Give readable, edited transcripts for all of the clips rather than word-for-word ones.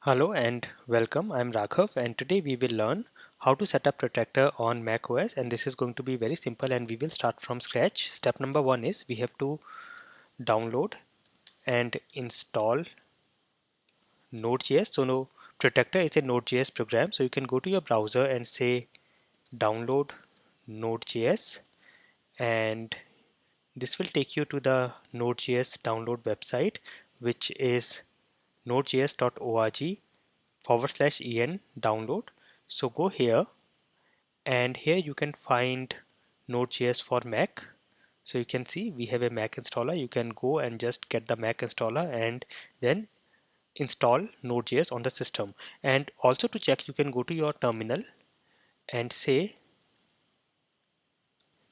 Hello and welcome. I'm Raghav and today we will learn how to set up Protractor on Mac OS, and this is going to be very simple and we will start from scratch. Step number one is we have to download and install Node.js. So no, Protractor is a Node.js program. So you can go to your browser and say download Node.js, and this will take you to the Node.js download website, which is nodejs.org/en download. So go here, and here you can find Node.js for Mac. So you can see we have a Mac installer. You can go and just get the Mac installer and then install Node.js on the system. And also to check, you can go to your terminal and say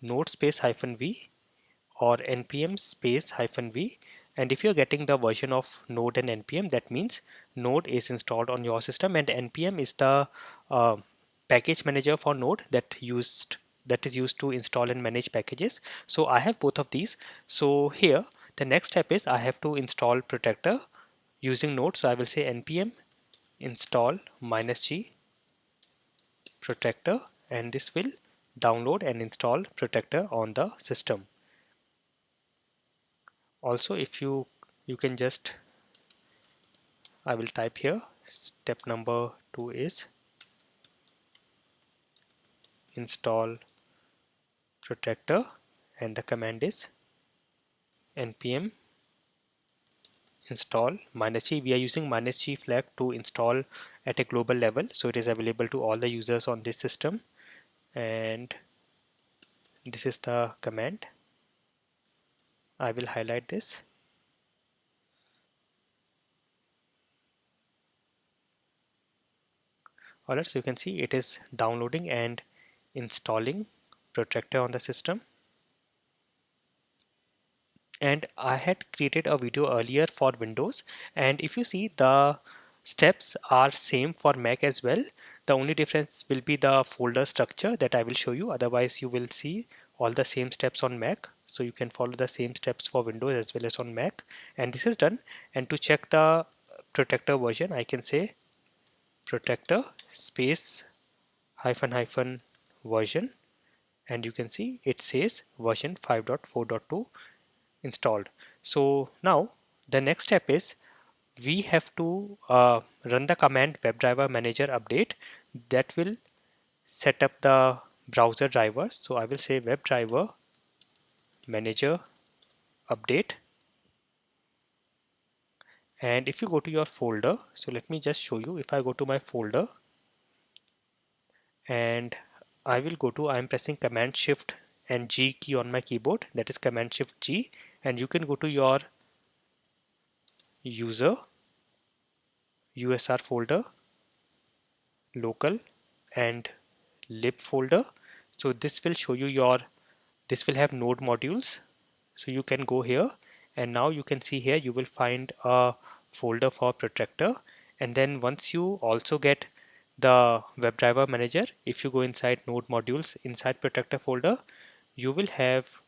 node space -v or npm space -v. And if you're getting the version of node and npm, that means node is installed on your system, and npm is the uh, package manager for node that is used to install and manage packages. So I have both of these. So here the next step is I have to install Protractor using node. So I will say npm install -g Protractor, and this will download and install Protractor on the system. Also, if you can just, I will type here, step number 2 is install Protractor, and the command is npm install -g. We are using -g flag to install at a global level, so it is available to all the users on this system, and this is the command. I will highlight this. Alright, so you can see it is downloading and installing Protractor on the system. And I had created a video earlier for Windows, and if you see, the steps are same for Mac as well. The only difference will be the folder structure that I will show you. Otherwise you will see all the same steps on Mac, so you can follow the same steps for Windows as well as on Mac. And this is done. And to check the Protractor version, I can say Protractor space hyphen version, and you can see it says version 5.4.2 installed. So now the next step is we have to run the command webdriver-manager update that will set up the browser drivers. So I will say webdriver-manager update, and if you go to your folder, so let me just show you. If I go to my folder and I will go to, I am pressing command shift and G key on my keyboard, that is command shift G, and you can go to your user USR folder, local, and lib folder. So this will show you your, this will have node modules. So you can go here, and now you can see here you will find a folder for Protractor. And then once you also get the WebDriver manager, if you go inside node modules inside Protractor folder, you will have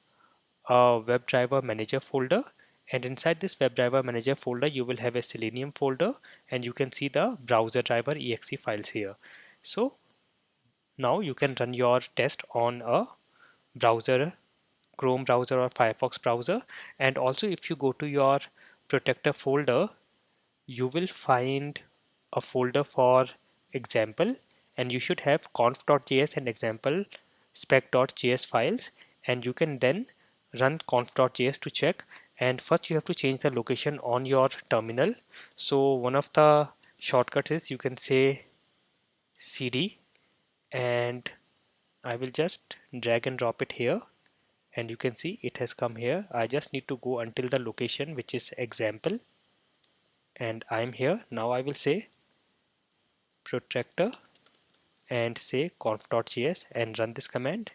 a WebDriver manager folder, and inside this WebDriver manager folder you will have a Selenium folder, and you can see the browser driver exe files here. So now you can run your test on a browser, Chrome browser or Firefox browser. And also if you go to your Protractor folder, you will find a folder for example, and you should have conf.js and example spec.js files, and you can then run conf.js to check. And first you have to change the location on your terminal. So one of the shortcuts is you can say cd, and I will just drag and drop it here, and you can see it has come here. I just need to go until the location which is example, and I'm here. Now I will say Protractor and say conf.js and run this command,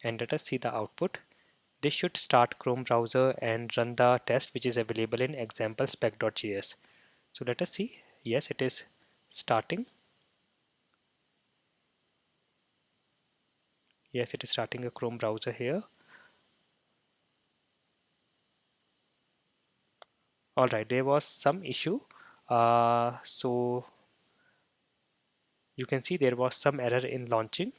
and let us see the output. This should start Chrome browser and run the test which is available in example spec.js. So let us see. Yes, it is starting. Yes, it is starting a Chrome browser here. Alright, there was some issue. So you can see there was some error in launching.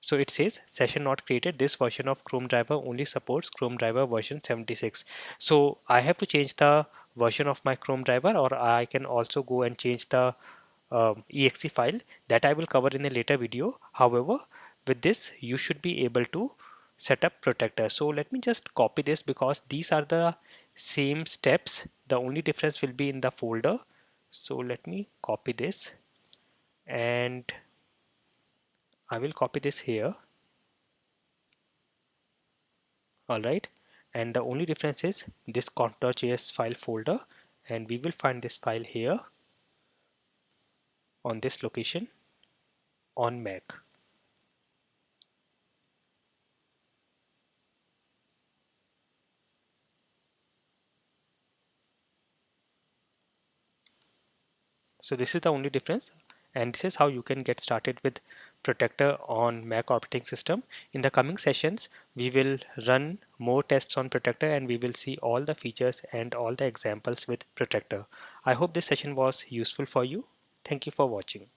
So it says session not created. This version of Chrome driver only supports Chrome driver version 76. So I have to change the version of my Chrome driver, or I can also go and change the exe file that I will cover in a later video. However, with this you should be able to set up Protractor. So let me just copy this because these are the same steps. The only difference will be in the folder. So let me copy this and I will copy this here. Alright, and the only difference is this conf.js file folder, and we will find this file here on this location on Mac. So this is the only difference, and this is how you can get started with Protractor on Mac operating system. In the coming sessions we will run more tests on Protractor and we will see all the features and all the examples with Protractor. I hope this session was useful for you. Thank you for watching.